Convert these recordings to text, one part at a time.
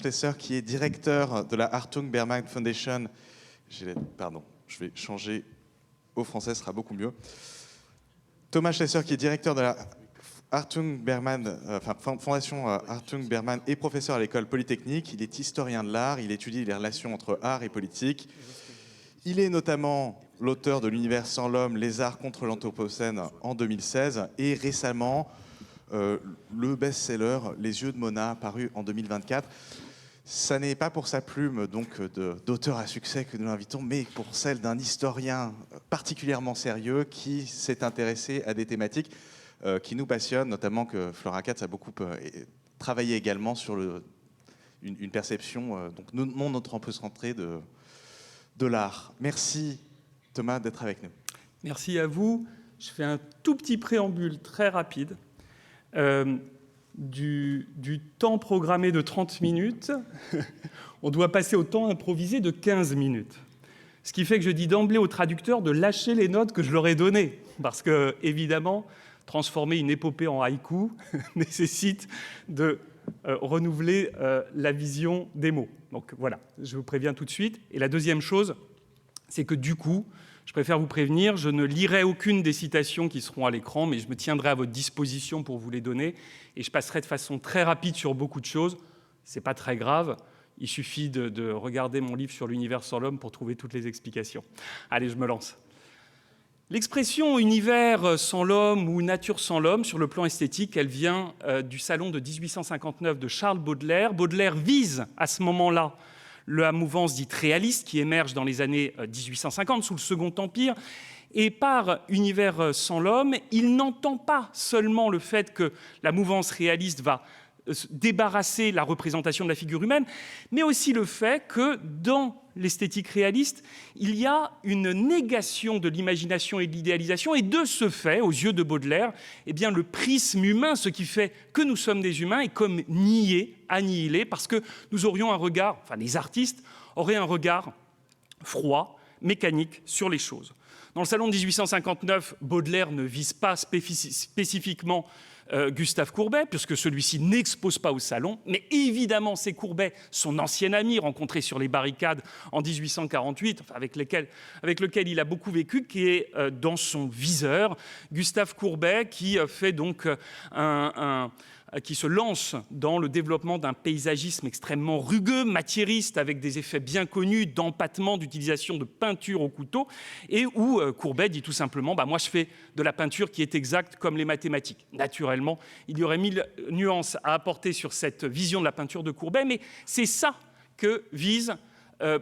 Schlesser, qui est directeur de la Hartung Berman Foundation. Pardon, je vais changer au français, ce sera beaucoup mieux. Thomas Schlesser, qui est directeur de la Hartung Berman, Fondation Hartung Berman, et professeur à l'école polytechnique. Il est historien de l'art, il étudie les relations entre art et politique. Il est notamment l'auteur de l'Univers sans l'homme, les arts contre l'Anthropocène en 2016, et récemment le best-seller Les yeux de Mona, paru en 2024. Ça n'est pas pour sa plume donc d'auteur à succès que nous l'invitons, mais pour celle d'un historien particulièrement sérieux qui s'est intéressé à des thématiques qui nous passionnent, notamment que Flora Katz a beaucoup travaillé également sur une perception donc non anthropocentrée de l'art. Merci Thomas d'être avec nous. Merci à vous. Je fais un tout petit préambule très rapide. Du temps programmé de 30 minutes, on doit passer au temps improvisé de 15 minutes. Ce qui fait que je dis d'emblée au traducteur de lâcher les notes que je leur ai données. Parce que, évidemment, transformer une épopée en haïku nécessite de renouveler la vision des mots. Donc voilà, je vous préviens tout de suite. Et la deuxième chose, c'est que du coup, je préfère vous prévenir, je ne lirai aucune des citations qui seront à l'écran, mais je me tiendrai à votre disposition pour vous les donner. Et je passerai de façon très rapide sur beaucoup de choses. Ce n'est pas très grave. Il suffit de regarder mon livre sur l'univers sans l'homme pour trouver toutes les explications. Allez, je me lance. L'expression « univers sans l'homme » ou « nature sans l'homme » sur le plan esthétique, elle vient du salon de 1859 de Charles Baudelaire. Baudelaire vise à ce moment-là la mouvance dite réaliste qui émerge dans les années 1850 sous le Second Empire. Et par univers sans l'homme, il n'entend pas seulement le fait que la mouvance réaliste va débarrasser la représentation de la figure humaine, mais aussi le fait que dans l'esthétique réaliste, il y a une négation de l'imagination et de l'idéalisation, et de ce fait, aux yeux de Baudelaire, eh bien, le prisme humain, ce qui fait que nous sommes des humains, est comme nié, annihilé, parce que nous aurions un regard, enfin les artistes auraient un regard froid, mécanique sur les choses. Dans le salon de 1859, Baudelaire ne vise pas spécifiquement Gustave Courbet, puisque celui-ci n'expose pas au salon, mais évidemment c'est Courbet, son ancien ami, rencontré sur les barricades en 1848, enfin, avec lequel il a beaucoup vécu, qui est dans son viseur. Gustave Courbet qui fait donc qui se lance dans le développement d'un paysagisme extrêmement rugueux, matiériste, avec des effets bien connus d'empattement, d'utilisation de peinture au couteau, et où Courbet dit tout simplement « moi je fais de la peinture qui est exacte comme les mathématiques ». Naturellement, il y aurait 1000 nuances à apporter sur cette vision de la peinture de Courbet, mais c'est ça que vise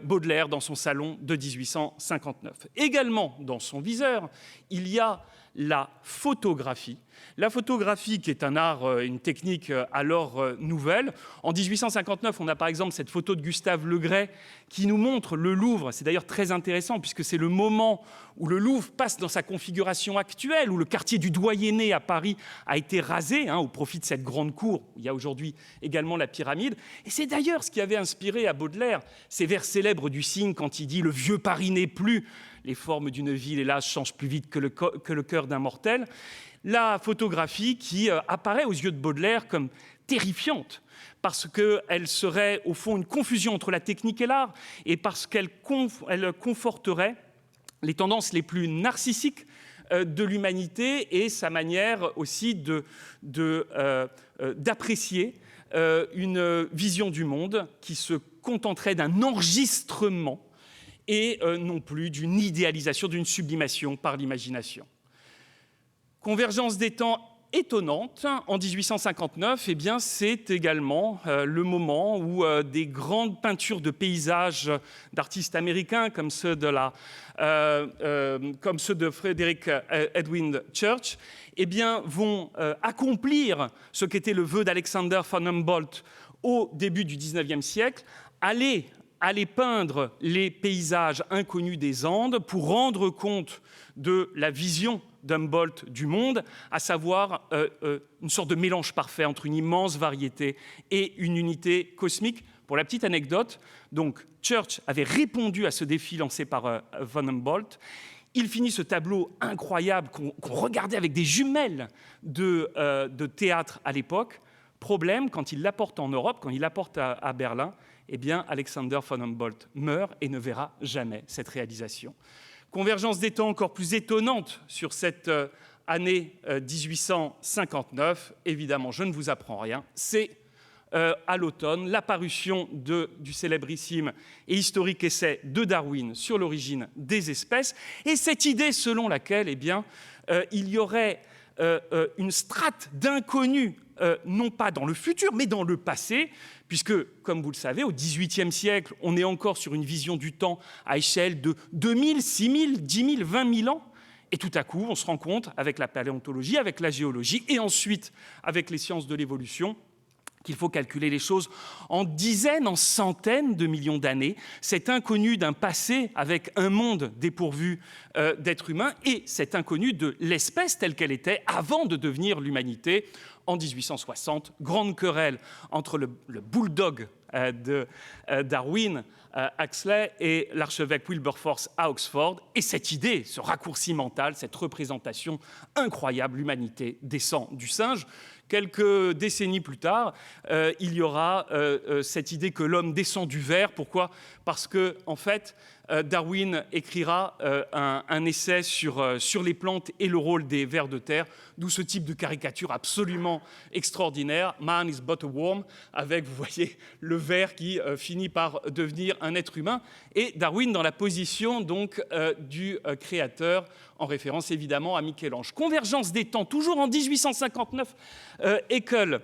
Baudelaire dans son salon de 1859. Également dans son viseur, il y a la photographie. La photographie, qui est un art, une technique alors nouvelle. En 1859, on a par exemple cette photo de Gustave Le Gray qui nous montre le Louvre. C'est d'ailleurs très intéressant puisque c'est le moment où le Louvre passe dans sa configuration actuelle, où le quartier du Doyenné à Paris a été rasé au profit de cette grande cour. Il y a aujourd'hui également la pyramide. Et c'est d'ailleurs ce qui avait inspiré à Baudelaire ces vers célèbres du Cygne quand il dit « Le vieux Paris n'est plus, les formes d'une ville, hélas, changent plus vite que le cœur d'un mortel ». La photographie qui apparaît aux yeux de Baudelaire comme terrifiante, parce qu'elle serait au fond une confusion entre la technique et l'art, et parce qu'elle conforterait les tendances les plus narcissiques de l'humanité et sa manière aussi d'apprécier une vision du monde qui se contenterait d'un enregistrement et non plus d'une idéalisation, d'une sublimation par l'imagination. Convergence des temps étonnante. En 1859, c'est également le moment où des grandes peintures de paysages d'artistes américains comme ceux de Frederick Edwin Church vont accomplir ce qu'était le vœu d'Alexander von Humboldt au début du XIXe siècle, aller peindre les paysages inconnus des Andes pour rendre compte de la vision d'Humboldt du monde, à savoir une sorte de mélange parfait entre une immense variété et une unité cosmique. Pour la petite anecdote, donc Church avait répondu à ce défi lancé par von Humboldt. Il finit ce tableau incroyable qu'on regardait avec des jumelles de théâtre à l'époque Problème, quand il l'apporte en Europe, quand il l'apporte à Berlin, eh bien, Alexander von Humboldt meurt et ne verra jamais cette réalisation. Convergence des temps encore plus étonnante sur cette année 1859. Évidemment, je ne vous apprends rien. C'est à l'automne l'apparition du célébrissime et historique essai de Darwin sur l'origine des espèces. Et cette idée selon laquelle, eh bien, il y aurait une strate d'inconnus, non pas dans le futur, mais dans le passé, puisque, comme vous le savez, au XVIIIe siècle, on est encore sur une vision du temps à échelle de 2000, 6000, 10 000, 20 000 ans. Et tout à coup, on se rend compte, avec la paléontologie, avec la géologie, et ensuite avec les sciences de l'évolution, qu'il faut calculer les choses en dizaines, en centaines de millions d'années, cet inconnu d'un passé avec un monde dépourvu d'êtres humains et cet inconnu de l'espèce telle qu'elle était avant de devenir l'humanité. En 1860, grande querelle entre le bulldog de Darwin, Huxley, et l'archevêque Wilberforce à Oxford. Et cette idée, ce raccourci mental, cette représentation incroyable, l'humanité descend du singe. Quelques décennies plus tard, il y aura cette idée que l'homme descend du ver. Pourquoi ? Parce que, en fait, Darwin écrira un essai sur les plantes et le rôle des vers de terre, d'où ce type de caricature absolument extraordinaire. Man is but a worm, avec, vous voyez, le ver qui finit par devenir un être humain. Et Darwin dans la position donc du créateur, en référence évidemment à Michel-Ange. Convergence des temps, toujours en 1859, Haeckel,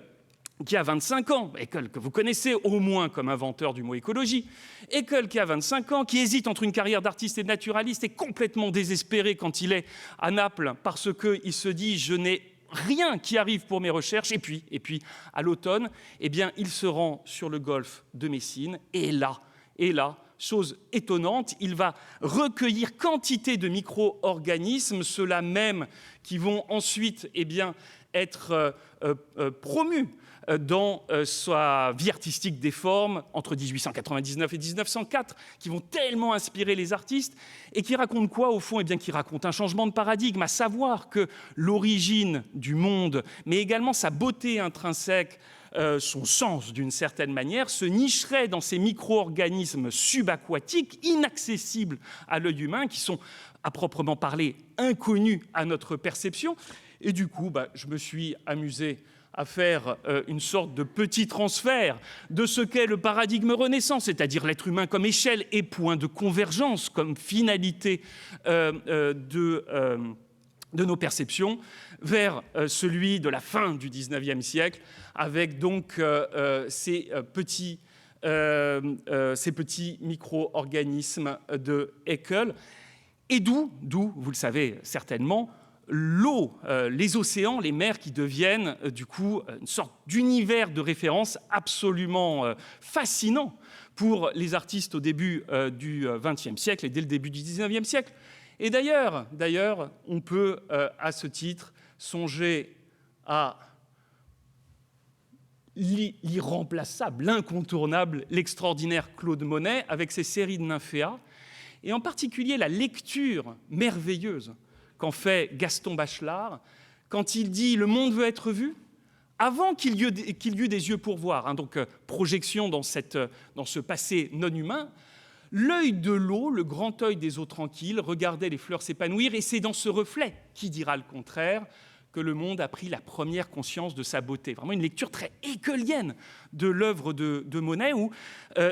qui a 25 ans, Haeckel que vous connaissez au moins comme inventeur du mot écologie, Haeckel qui a 25 ans, qui hésite entre une carrière d'artiste et de naturaliste, est complètement désespéré quand il est à Naples parce qu'il se dit « je n'ai rien qui arrive pour mes recherches ». Et puis à l'automne, eh bien, il se rend sur le golfe de Messine et là, chose étonnante, il va recueillir quantité de micro-organismes, ceux-là même qui vont ensuite eh bien, être promus dans sa vie artistique des formes entre 1899 et 1904, qui vont tellement inspirer les artistes et qui racontent quoi au fond ? Eh bien, qui racontent un changement de paradigme, à savoir que l'origine du monde, mais également sa beauté intrinsèque, son sens d'une certaine manière, se nicherait dans ces micro-organismes subaquatiques, inaccessibles à l'œil humain, qui sont à proprement parler inconnus à notre perception. Et du coup, je me suis amusé à faire une sorte de petit transfert de ce qu'est le paradigme renaissant, c'est-à-dire l'être humain comme échelle et point de convergence, comme finalité de nos perceptions, vers celui de la fin du XIXe siècle, avec donc ces petits micro-organismes de Haeckel, et d'où, vous le savez certainement, l'eau, les océans, les mers qui deviennent du coup une sorte d'univers de référence absolument fascinant pour les artistes au début du XXe siècle et dès le début du XIXe siècle. Et d'ailleurs, on peut à ce titre songer à l'irremplaçable, l'incontournable, l'extraordinaire Claude Monet avec ses séries de nymphéas, et en particulier la lecture merveilleuse qu'en fait Gaston Bachelard quand il dit « le monde veut être vu », avant qu'il y eût des yeux pour voir, donc projection dans ce passé non humain, l'œil de l'eau, le grand œil des eaux tranquilles, regardait les fleurs s'épanouir, et c'est dans ce reflet, qui dira le contraire, que le monde a pris la première conscience de sa beauté. Vraiment une lecture très haeckelienne de l'œuvre de Monet, où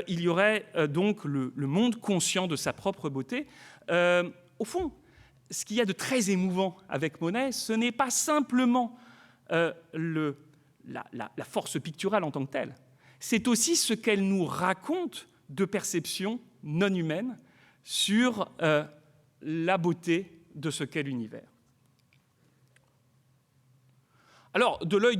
il y aurait donc le monde conscient de sa propre beauté. Au fond, ce qu'il y a de très émouvant avec Monet, ce n'est pas simplement la force picturale en tant que telle, c'est aussi ce qu'elle nous raconte de perception non humaine sur la beauté de ce qu'est l'univers. Alors, de l'œil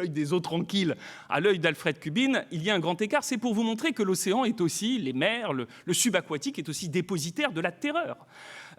des eaux tranquilles à l'œil d'Alfred Kubin, il y a un grand écart. C'est pour vous montrer que l'océan est aussi, les mers, le subaquatique est aussi dépositaire de la terreur,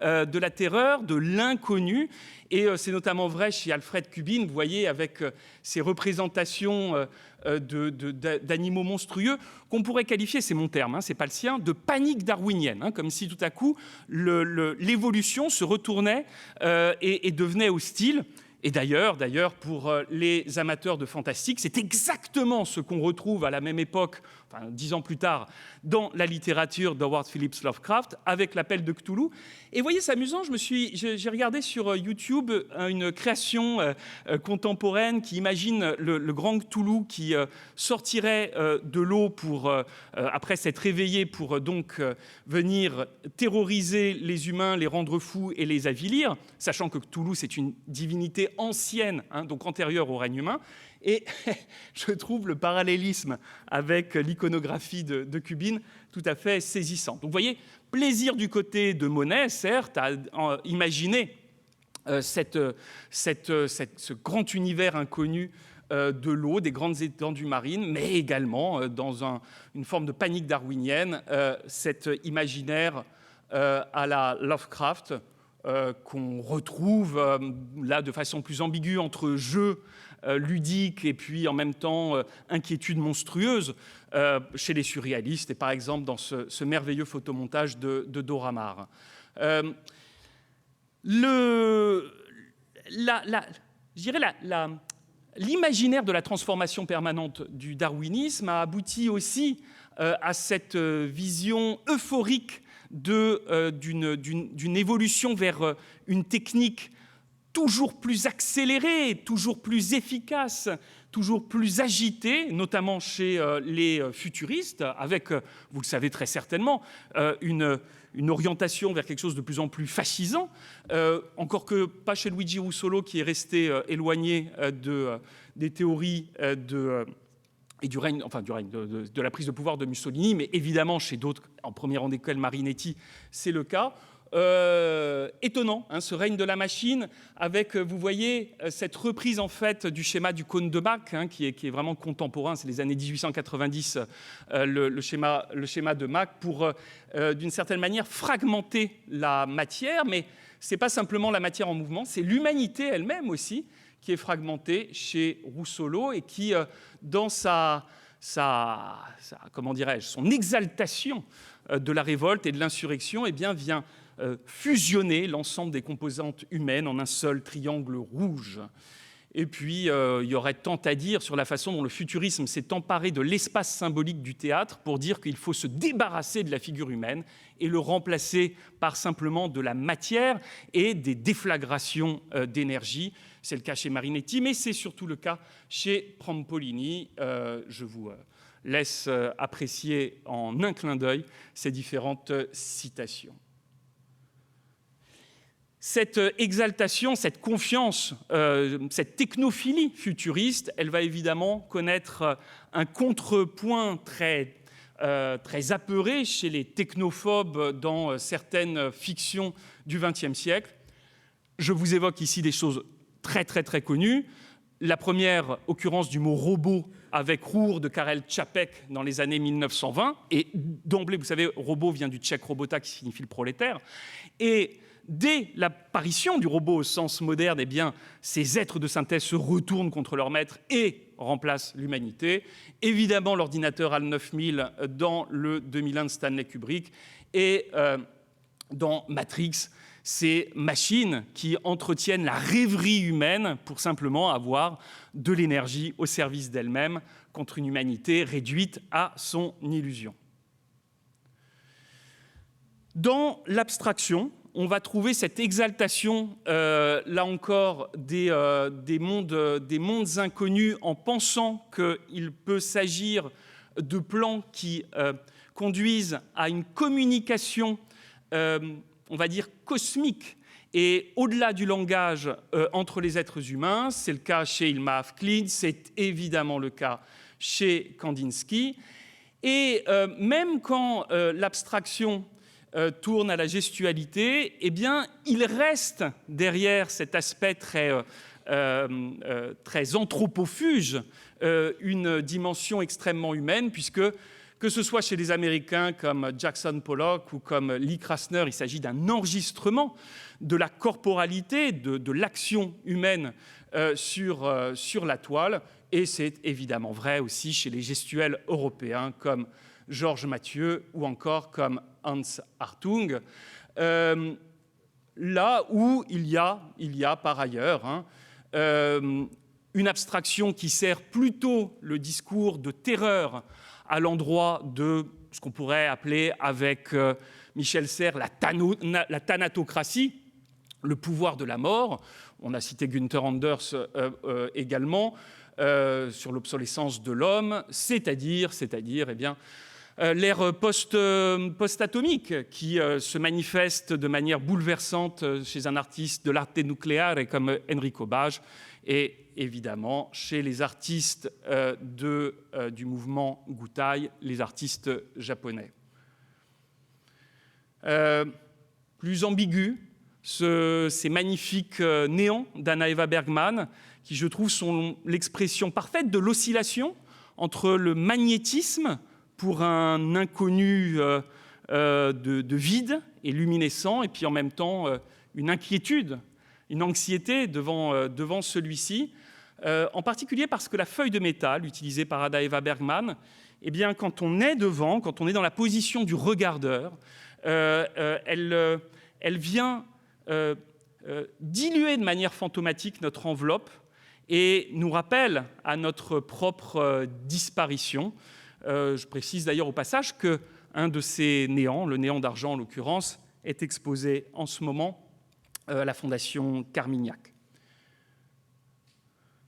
de l'inconnu. Et c'est notamment vrai chez Alfred Kubin, vous voyez, avec ces représentations d'animaux monstrueux qu'on pourrait qualifier, c'est mon terme, c'est pas le sien, de panique darwinienne, comme si tout à coup l'évolution se retournait et devenait hostile. Et d'ailleurs, pour les amateurs de fantastique, c'est exactement ce qu'on retrouve à la même époque, enfin 10 ans plus tard, dans la littérature d'Howard Phillips Lovecraft, avec l'appel de Cthulhu. Et vous voyez, c'est amusant, j'ai regardé sur YouTube une création contemporaine qui imagine le grand Cthulhu qui sortirait de l'eau pour, après s'être réveillé, pour donc venir terroriser les humains, les rendre fous et les avilir, sachant que Cthulhu, c'est une divinité ancienne, donc antérieure au règne humain. Et je trouve le parallélisme avec l'iconographie de Kubin tout à fait saisissant. Donc vous voyez, plaisir du côté de Monet, certes, à imaginer ce grand univers inconnu de l'eau, des grandes étendues marines, mais également dans une forme de panique darwinienne, cet imaginaire à la Lovecraft, qu'on retrouve là de façon plus ambiguë entre jeu ludique et puis en même temps inquiétude monstrueuse chez les surréalistes et par exemple dans ce merveilleux photomontage de Dora Maar. L'imaginaire de la transformation permanente du darwinisme a abouti aussi à cette vision euphorique d'une évolution vers une technique toujours plus accélérée, toujours plus efficace, toujours plus agitée, notamment chez les futuristes, avec, vous le savez très certainement, une orientation vers quelque chose de plus en plus fascisant, encore que pas chez Luigi Russolo, qui est resté éloigné des théories du règne, de la prise de pouvoir de Mussolini, mais évidemment chez d'autres, en premier rang desquels Marinetti, c'est le cas. Étonnant, ce règne de la machine, avec, vous voyez, cette reprise en fait du schéma du cône de Mach, qui est vraiment contemporain, c'est les années 1890, le schéma de Mach, pour, d'une certaine manière, fragmenter la matière, mais ce n'est pas simplement la matière en mouvement, c'est l'humanité elle-même aussi, qui est fragmentée chez Russolo et qui, dans comment dirais-je, son exaltation de la révolte et de l'insurrection, eh bien, vient fusionner l'ensemble des composantes humaines en un seul triangle rouge. Et puis, il y aurait tant à dire sur la façon dont le futurisme s'est emparé de l'espace symbolique du théâtre pour dire qu'il faut se débarrasser de la figure humaine et le remplacer par simplement de la matière et des déflagrations d'énergie. C'est le cas chez Marinetti, mais c'est surtout le cas chez Prampolini. Je vous laisse apprécier en un clin d'œil ces différentes citations. Cette exaltation, cette confiance, cette technophilie futuriste, elle va évidemment connaître un contrepoint très apeuré chez les technophobes dans certaines fictions du XXe siècle. Je vous évoque ici des choses très connues. La première occurrence du mot robot avec Ruhr de Karel Čapek dans les années 1920. Et d'emblée, vous savez, robot vient du tchèque robota qui signifie le prolétaire. Et dès l'apparition du robot au sens moderne, eh bien, ces êtres de synthèse se retournent contre leur maître et remplacent l'humanité. Évidemment, l'ordinateur HAL 9000 dans le 2001 de Stanley Kubrick et dans Matrix, ces machines qui entretiennent la rêverie humaine pour simplement avoir de l'énergie au service d'elle-même contre une humanité réduite à son illusion. Dans l'abstraction, on va trouver cette exaltation, là encore, des mondes inconnus en pensant qu'il peut s'agir de plans qui conduisent à une communication, on va dire, cosmique et au-delà du langage entre les êtres humains. C'est le cas chez Hilma af Klint, c'est évidemment le cas chez Kandinsky. Et même quand l'abstraction tourne à la gestualité, eh bien, il reste derrière cet aspect très anthropophuge une dimension extrêmement humaine, puisque, que ce soit chez les Américains comme Jackson Pollock ou comme Lee Krasner, il s'agit d'un enregistrement de la corporalité, de l'action humaine sur la toile, et c'est évidemment vrai aussi chez les gestuels européens comme Georges Mathieu ou encore comme Hans Hartung, là où il y a par ailleurs une abstraction qui sert plutôt le discours de terreur à l'endroit de ce qu'on pourrait appeler avec Michel Serres la thanatocratie, le pouvoir de la mort. On a cité Günther Anders également sur l'obsolescence de l'homme, c'est-à-dire eh bien, l'ère post-atomique qui se manifeste de manière bouleversante chez un artiste de l'arte nucléaire comme Enrico Bage et évidemment chez les artistes du mouvement Gutai, les artistes japonais. Plus ambigu, ces magnifiques néants d'Anna Eva Bergman, qui je trouve sont l'expression parfaite de l'oscillation entre le magnétisme pour un inconnu de vide et luminescent, et puis en même temps une inquiétude, une anxiété devant celui-ci, en particulier parce que la feuille de métal utilisée par Anna Eva Bergman, eh bien, quand on est devant, quand on est dans la position du regardeur, elle vient diluer de manière fantomatique notre enveloppe et nous rappelle à notre propre disparition. Je précise d'ailleurs au passage qu'un de ces néants, le néant d'argent en l'occurrence, est exposé en ce moment à la Fondation Carmignac.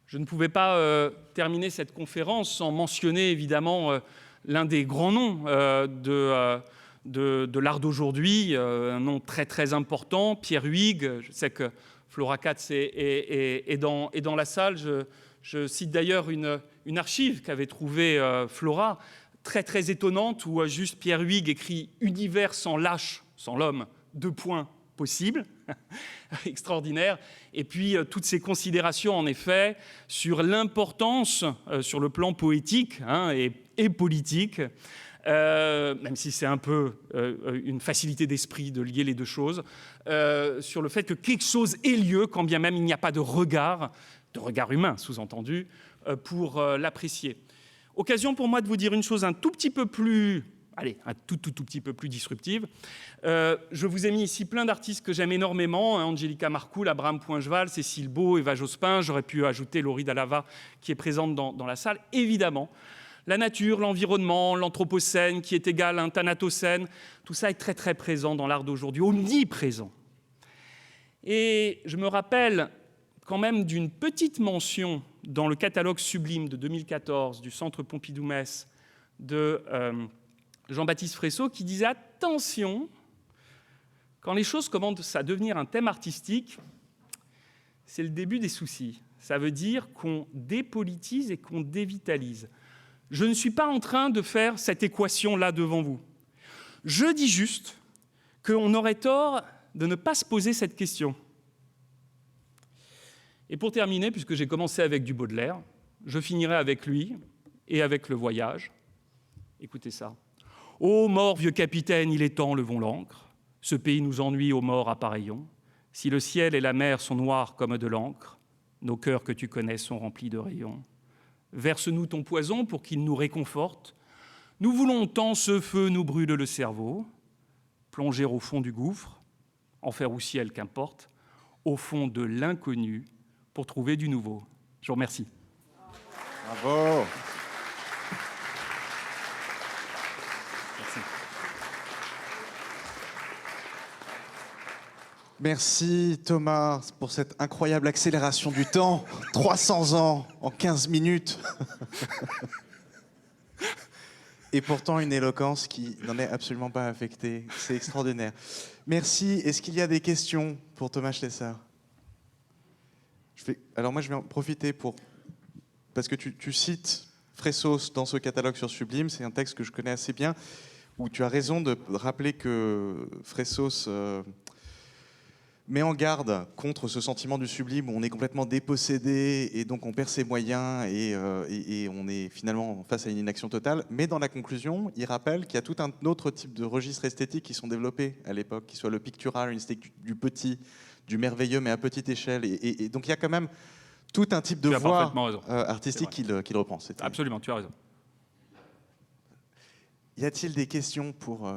Je ne pouvais pas terminer cette conférence sans mentionner évidemment l'un des grands noms de l'art d'aujourd'hui, un nom très très important, Pierre Huyghe. Je sais que Flora Katz est dans la salle. Je cite d'ailleurs une archive qu'avait trouvée Flora, très très étonnante, où juste Pierre Huyghe écrit « Univers sans lâche, sans l'homme, 2 points possibles ». Extraordinaire. Et puis toutes ces considérations en effet sur l'importance sur le plan poétique et politique, même si c'est un peu une facilité d'esprit de lier les deux choses, sur le fait que quelque chose ait lieu quand bien même il n'y a pas de regard humain sous-entendu, pour l'apprécier. Occasion pour moi de vous dire une chose un tout petit peu plus, un tout petit peu plus disruptive. Je vous ai mis ici plein d'artistes que j'aime énormément, Angelica Marcoul, Abraham Poincheval, Cécile Beau, Eva Jospin. J'aurais pu ajouter Laurie Dalava qui est présente dans la salle. Évidemment, la nature, l'environnement, l'anthropocène qui est égal à un thanatocène, tout ça est très très présent dans l'art d'aujourd'hui, omniprésent. Et je me rappelle quand même d'une petite mention dans le catalogue sublime de 2014 du Centre Pompidou-Metz de Jean-Baptiste Fresso qui disait « Attention, quand les choses commencent à devenir un thème artistique, c'est le début des soucis. Ça veut dire qu'on dépolitise et qu'on dévitalise. Je ne suis pas en train de faire cette équation-là devant vous. Je dis juste qu'on aurait tort de ne pas se poser cette question. » Et pour terminer, puisque j'ai commencé avec du Baudelaire, je finirai avec lui et avec le voyage. Écoutez ça. « Ô mort, vieux capitaine, il est temps, levons l'ancre. Ce pays nous ennuie aux morts à pareillons. Si le ciel et la mer sont noirs comme de l'encre, nos cœurs que tu connais sont remplis de rayons. Verse-nous ton poison pour qu'il nous réconforte. Nous voulons tant ce feu nous brûle le cerveau. Plonger au fond du gouffre, enfer ou ciel, qu'importe, au fond de l'inconnu, pour trouver du nouveau. » Je vous remercie. Bravo. Merci Thomas pour cette incroyable accélération du temps. 300 ans en 15 minutes. Et pourtant une éloquence qui n'en est absolument pas affectée. C'est extraordinaire. Merci. Est-ce qu'il y a des questions pour Thomas Schlesser ? Alors moi je vais en profiter parce que tu cites Fressos dans ce catalogue sur Sublime. C'est un texte que je connais assez bien, où tu as raison de rappeler que Fressos met en garde contre ce sentiment du sublime où on est complètement dépossédé et donc on perd ses moyens et on est finalement face à une inaction totale. Mais dans la conclusion, il rappelle qu'il y a tout un autre type de registres esthétiques qui sont développés à l'époque, qui soit le pictural, une esthétique du petit, du merveilleux, mais à petite échelle. Et donc il y a quand même tout un type de voie artistique qu'il reprend. Absolument, tu as raison. Y a-t-il des questions pour...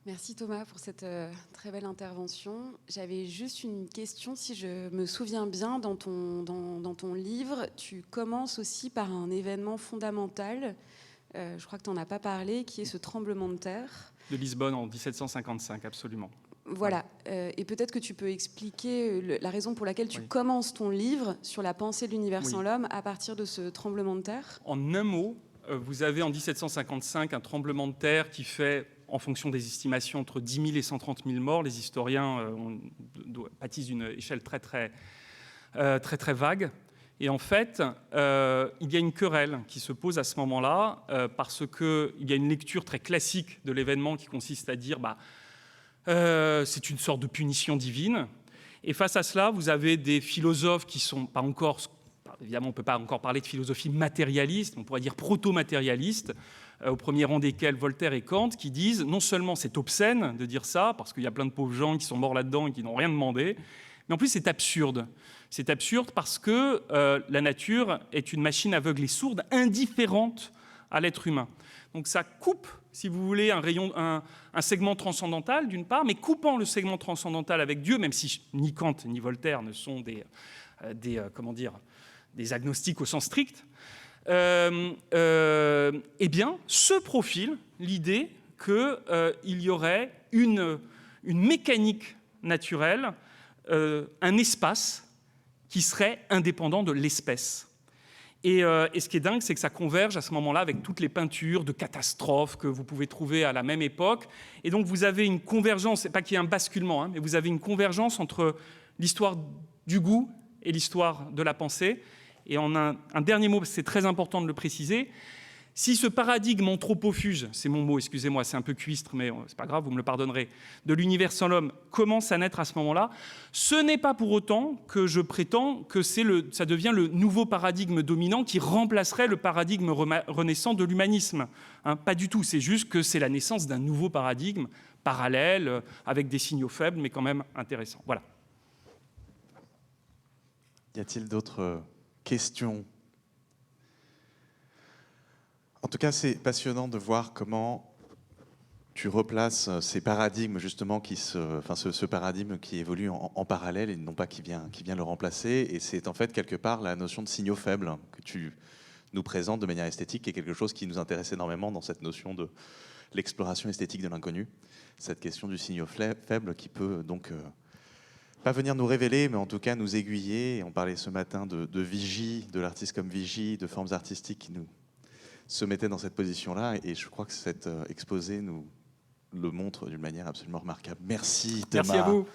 Merci Thomas pour cette très belle intervention. J'avais juste une question, si je me souviens bien, dans ton livre, tu commences aussi par un événement fondamental, je crois que tu n'en as pas parlé, qui est ce tremblement de terre. De Lisbonne en 1755, absolument. Voilà, et peut-être que tu peux expliquer la raison pour laquelle tu Oui. commences ton livre sur la pensée de l'univers sans Oui. l'homme à partir de ce tremblement de terre. En un mot, vous avez en 1755 un tremblement de terre qui fait, en fonction des estimations, entre 10 000 et 130 000 morts. Les historiens pâtissent d'une échelle très vague. Et en fait, il y a une querelle qui se pose à ce moment-là, parce qu'il y a une lecture très classique de l'événement qui consiste à dire c'est une sorte de punition divine. Et face à cela, vous avez des philosophes qui sont pas encore... Évidemment, on ne peut pas encore parler de philosophie matérialiste, on pourrait dire proto-matérialiste, au premier rang desquels Voltaire et Kant, qui disent non seulement c'est obscène de dire ça, parce qu'il y a plein de pauvres gens qui sont morts là-dedans et qui n'ont rien demandé, mais en plus c'est absurde. C'est absurde parce que la nature est une machine aveugle et sourde, indifférente à l'être humain. Donc ça coupe, si vous voulez, un segment transcendantal, d'une part, mais coupant le segment transcendantal avec Dieu, même si ni Kant ni Voltaire ne sont des agnostiques au sens strict, eh bien, se profile l'idée qu'il y aurait une mécanique naturelle, un espace qui serait indépendant de l'espèce. Et ce qui est dingue, c'est que ça converge à ce moment-là avec toutes les peintures de catastrophes que vous pouvez trouver à la même époque. Et donc, vous avez une convergence, c'est pas qu'il y ait un basculement, mais vous avez une convergence entre l'histoire du goût et l'histoire de la pensée. Et en un dernier mot, c'est très important de le préciser, si ce paradigme anthropophuge, c'est mon mot, excusez-moi, c'est un peu cuistre, mais c'est pas grave, vous me le pardonnerez, de l'univers sans l'homme commence à naître à ce moment-là, ce n'est pas pour autant que je prétends que ça devient le nouveau paradigme dominant qui remplacerait le paradigme renaissant de l'humanisme. Pas du tout, c'est juste que c'est la naissance d'un nouveau paradigme parallèle, avec des signaux faibles, mais quand même intéressants. Voilà. Y a-t-il d'autres questions ? En tout cas, c'est passionnant de voir comment tu replaces ces paradigmes, justement, ce paradigme qui évolue en parallèle et non pas qui vient le remplacer. Et c'est en fait, quelque part, la notion de signaux faibles que tu nous présentes de manière esthétique, qui est quelque chose qui nous intéresse énormément dans cette notion de l'exploration esthétique de l'inconnu. Cette question du signaux faible qui peut donc pas venir nous révéler, mais en tout cas nous aiguiller. Et on parlait ce matin de vigie, de l'artiste comme vigie, de formes artistiques qui nous se mettaient dans cette position-là. Et je crois que cet exposé nous le montre d'une manière absolument remarquable. Merci Thomas. Merci à vous.